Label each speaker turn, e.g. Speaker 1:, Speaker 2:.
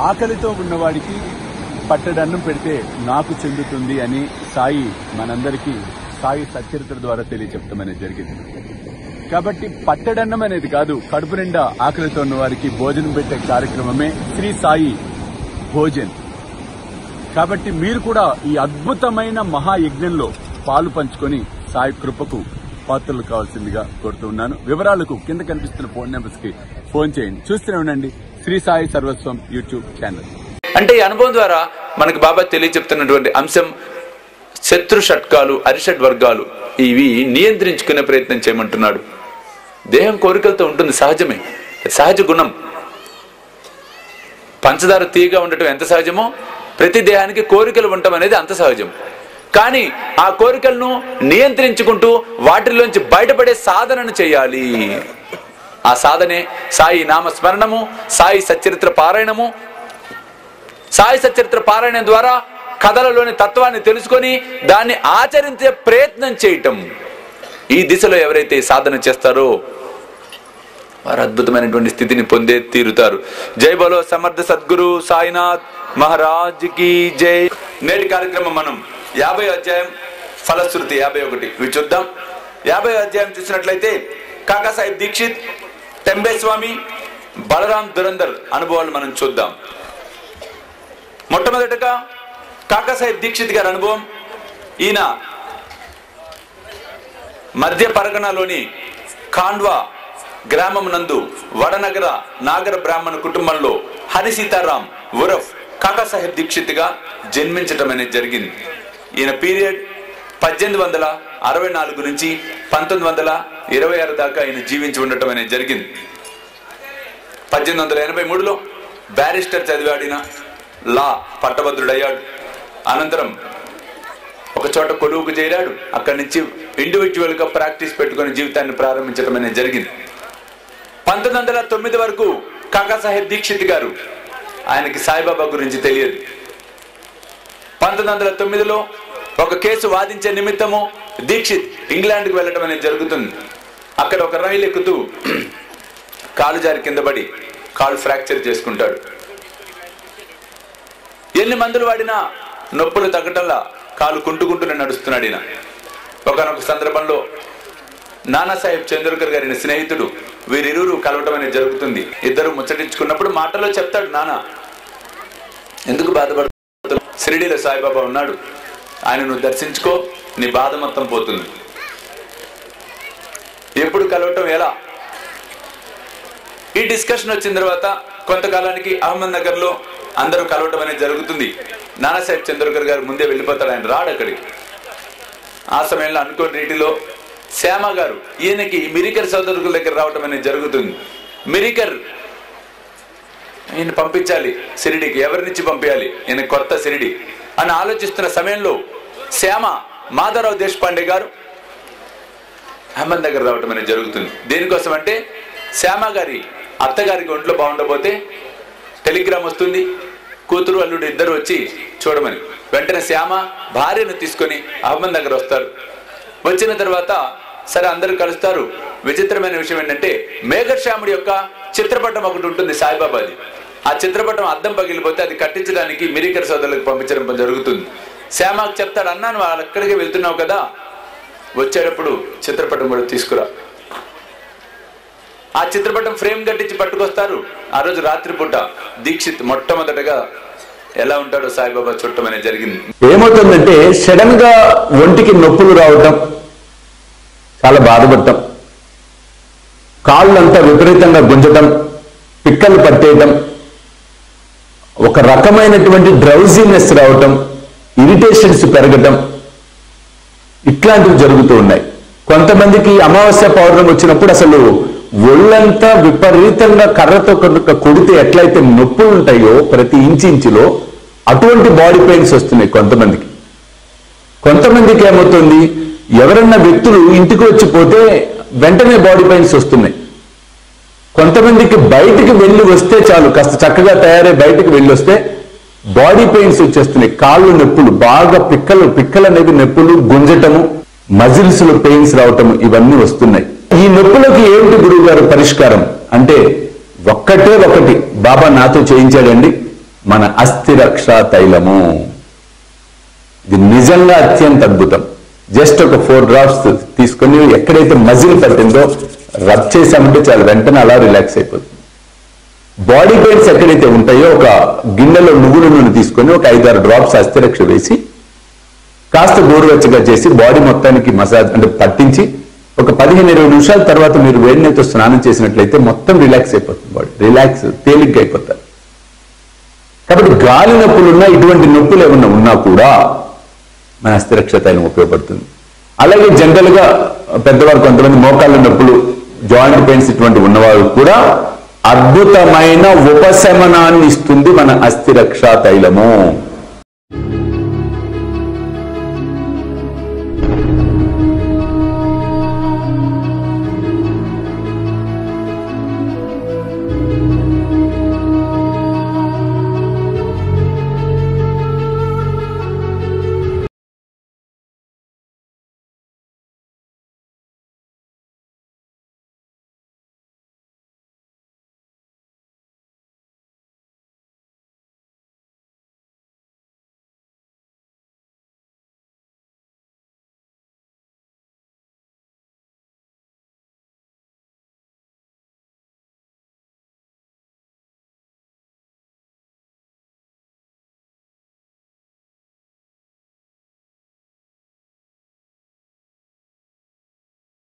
Speaker 1: ఆకలితో ఉన్నవాడికి పట్టడన్నం పెడితే నాకు చెందుతుంది అని సాయి మనందరికీ సాయి సచ్చరిత్ర ద్వారా తెలియచెప్తాం అనేది జరిగింది. కాబట్టి పట్టడన్నం అనేది కాదు, కడుపు నిండా ఆకలితో ఉన్న వారికి భోజనం పెట్టే కార్యక్రమమే శ్రీ సాయి భోజన్. కాబట్టి మీరు కూడా ఈ అద్భుతమైన మహాయజ్ఞంలో పాలు పంచుకొని సాయి కృపకు పాత్రలు కావాల్సిందిగా కోరుతూ ఉన్నాను. వివరాలకు కింద కనిపిస్తున్న ఫోన్ నెంబర్స్ కి ఫోన్ చేయండి. చూస్తూనే ఉండండి శ్రీ సాయి సర్వస్వం యూట్యూబ్ ఛానల్.
Speaker 2: అంటే ఈ అనుభవం ద్వారా మనకు బాబా తెలియచెప్తున్నటువంటి అంశం శత్రు షట్కాలు, అరిషడ్ వర్గాలు ఇవి నియంత్రించుకునే ప్రయత్నం చేయమంటున్నాడు. దేహం కోరికలతో ఉంటుంది, సహజమే, సహజ గుణం. పంచదార తీయగా ఉండటం ఎంత సహజమో ప్రతి దేహానికి కోరికలు ఉండటం అనేది అంత సహజం. కానీ ఆ కోరికలను నియంత్రించుకుంటూ వాటిలోంచి బయటపడే సాధనను చేయాలి. ఆ సాధనే సాయి నామస్మరణము, సాయి సచ్చరిత్ర పారాయణము. సాయి సచ్చరిత్ర పారాయణం ద్వారా కథలలోని తత్వాన్ని తెలుసుకొని దాన్ని ఆచరించే ప్రయత్నం చేయటం. ఈ దిశలో ఎవరైతే సాధన చేస్తారో వారు అద్భుతమైనటువంటి స్థితిని పొందే తీరుతారు. జై బలో సమర్థ సద్గురు సాయినాథ్ మహారాజ్ కి జై. నేటి కార్యక్రమం మనం 50వ అధ్యాయం ఫలశ్రుతి 51 ఇవి చూద్దాం. 50వ అధ్యాయం చూసినట్లయితే కాకాసాహెబ్ దీక్షిత్, టెంబే స్వామి, బలరాం దురందర్ అనుభవాలు మనం చూద్దాం. మొట్టమొదటగా కాకాసాహెబ్ దీక్షిత్ గారి అనుభవం. ఈయన మధ్య పరగణలోని ఖాండ్వా గ్రామం నందు వడనగర నాగర బ్రాహ్మణ కుటుంబంలో హరి సీతారాం ఉరఫ్ కాకాసాహెబ్ దీక్షిత్ గా జన్మించటం అనేది జరిగింది. ఈయన పీరియడ్ 1864 నుంచి 1926 దాకా ఆయన జీవించి ఉండటం అనేది జరిగింది. 1883లో బ్యారిస్టర్ చదివాడిన లా పట్టభద్రుడయ్యాడు. అనంతరం ఒక చోట కొలువుకు చేరాడు. అక్కడి నుంచి ఇండివిజువల్ గా ప్రాక్టీస్ పెట్టుకుని జీవితాన్ని ప్రారంభించడం అనేది జరిగింది. 1909 వరకు కాకాసాహెబ్ దీక్షిత్ గారు, ఆయనకి సాయిబాబా గురించి తెలియదు. 1909లో ఒక కేసు వాదించే నిమిత్తము దీక్షిత్ ఇంగ్లాండ్కి వెళ్ళడం అనేది జరుగుతుంది. అక్కడ ఒక రైలు ఎక్కుతూ కాలు జారి కింద పడి కాలు ఫ్రాక్చర్ చేసుకుంటాడు. ఎన్ని మందులు వాడినా నొప్పులు తగ్గటంలా కాలు కుంటుకుంటూనే నడుస్తున్నాడు ఈయన. ఒకనొక సందర్భంలో నానాసాహెబ్ చంద్రకర్ గారి స్నేహితుడు వీరిరువురు కలవటం అనేది జరుగుతుంది. ఇద్దరు ముచ్చటించుకున్నప్పుడు మాటలో చెప్తాడు, నానా ఎందుకు బాధపడుతున్నావు, షిరిడీలో సాయిబాబా ఉన్నాడు, ఆయన నువ్వు దర్శించుకో, నీ బాధ మొత్తం పోతుంది. ఎప్పుడు కలవటం ఎలా? ఈ డిస్కషన్ వచ్చిన తర్వాత కొంతకాలానికి అహ్మద్ నగర్ లో అందరూ కలవటం అనేది జరుగుతుంది. నానాసాహెబ్ చంద్రకర్ గారు ముందే వెళ్ళిపోతాడు, ఆయన రాడు అక్కడికి. ఆ సమయంలో అనుకోని రీతిలో శ్యామ గారు ఈయనకి మిరికర్ సోదరుల దగ్గర రావటం అనేది జరుగుతుంది. మిరికర్ ఈయన పంపించాలి షిరిడీకి, ఎవరినిచ్చి పంపించాలి, ఈయన కొత్త షిరిడి అని ఆలోచిస్తున్న సమయంలో శ్యామ మాధవరావు దేశపాండే గారు అహ్మద్ నగర్ రావటం అనేది జరుగుతుంది. దేనికోసం అంటే శ్యామ గారి అత్తగారికి ఒంట్లో బాగుండబోతే టెలిగ్రామ్ వస్తుంది, కూతురు అల్లుడు ఇద్దరు వచ్చి చూడమని. వెంటనే శ్యామ భార్యను తీసుకొని అహ్మద్ నగర్ వస్తారు. వచ్చిన తర్వాత సరే అందరూ కలుస్తారు. విచిత్రమైన విషయం ఏంటంటే మేఘర్ శ్యాముడి యొక్క చిత్రపటం ఒకటి ఉంటుంది సాయిబాబాది. ఆ చిత్రపటం అద్దం పగిలిపోతే అది కట్టించడానికి మిరికర్ సోదరులకు పంపించడం జరుగుతుంది. శ్యామకు చెప్తాడు, అన్నాను వాళ్ళు అక్కడికే వెళ్తున్నావు కదా, వచ్చేటప్పుడు చిత్రపటం కూడా తీసుకురా. ఆ చిత్రపటం ఫ్రేమ్ కట్టించి పట్టుకొస్తారు. ఆ రోజు రాత్రిపూట దీక్షిత్ మొట్టమొదటగా ఎలా ఉంటాడో సాయిబాబా చూడటం అనేది జరిగింది.
Speaker 3: ఏమవుతుందంటే సడన్ గా ఒంటికి నొప్పులు రావటం, చాలా బాధపడటం, కాళ్ళంతా విపరీతంగా గుంజటం, పిక్కలు పట్టేయటం, ఒక రకమైనటువంటి డ్రౌజీనెస్ రావటం, ఇరిటేషన్స్ పెరగటం, ఇట్లాంటివి జరుగుతూ ఉన్నాయి. కొంతమందికి అమావాస్య పౌర్ణమి వచ్చినప్పుడు అసలు ఒళ్ళంతా విపరీతంగా కర్రతో కొడితే ఎట్లయితే నొప్పులు ఉంటాయో ప్రతి ఇంచులో అటువంటి బాడీ పెయిన్స్ వస్తున్నాయి కొంతమందికి. కొంతమందికి ఏమవుతుంది, ఎవరన్నా వ్యక్తులు ఇంటికి వచ్చిపోతే వెంటనే బాడీ పెయిన్స్ వస్తున్నాయి. కొంతమందికి బయటికి వెళ్ళి వస్తే చాలు, కాస్త చక్కగా తయారై బయటికి వెళ్ళి వస్తే బాడీ పెయిన్స్ వచ్చేస్తున్నాయి. కాళ్ళు నొప్పులు, బాగా పిక్కలు అనేవి నొప్పులు, గుంజటము, మజిల్స్ లో పెయిన్స్ రావటము, ఇవన్నీ వస్తున్నాయి. ఈ నొప్పులకి ఏమిటి గురువు గారు పరిష్కారం అంటే ఒక్కటే ఒకటి బాబా నాతో చేయించాడండి. మన అస్థిరక్ష తైలము. ఇది నిజంగా అత్యంత అద్భుతం. జస్ట్ ఒక 4 డ్రాప్స్ తీసుకొని ఎక్కడైతే మజిల్ పట్టిందో రబ్ చేసామంటే చాలా వెంటనే అలా రిలాక్స్ అయిపోతుంది. బాడీ పెయిన్స్ ఎక్కడైతే ఉంటాయో ఒక గిన్నెలో నువ్వుల నూనె తీసుకొని ఒక 5-6 డ్రాప్స్ అస్థిరక్ష వేసి కాస్త గోరువెచ్చగా చేసి బాడీ మొత్తానికి మసాజ్ అంటే పట్టించి ఒక 15-20 నిమిషాల తర్వాత మీరు వేడి నీటితో స్నానం చేసినట్లయితే మొత్తం రిలాక్స్ అయిపోతుంది. బాడీ రిలాక్స్ తేలిగ్గా అయిపోతారు. కాబట్టి గాలి నొప్పులున్నా ఇటువంటి నొప్పులు ఏమన్నా ఉన్నా కూడా మన అస్థిరక్ష తైలం ఉపయోగపడుతుంది. అలాగే జనరల్ గా పెద్దవారు కొంతమంది మోకాళ్ళ నొప్పులు, జాయింట్ పెయిన్స్ ఇటువంటి ఉన్నవారు కూడా అద్భుతమైన ఉపశమనాన్ని ఇస్తుంది మన అస్థిరక్ష తైలము.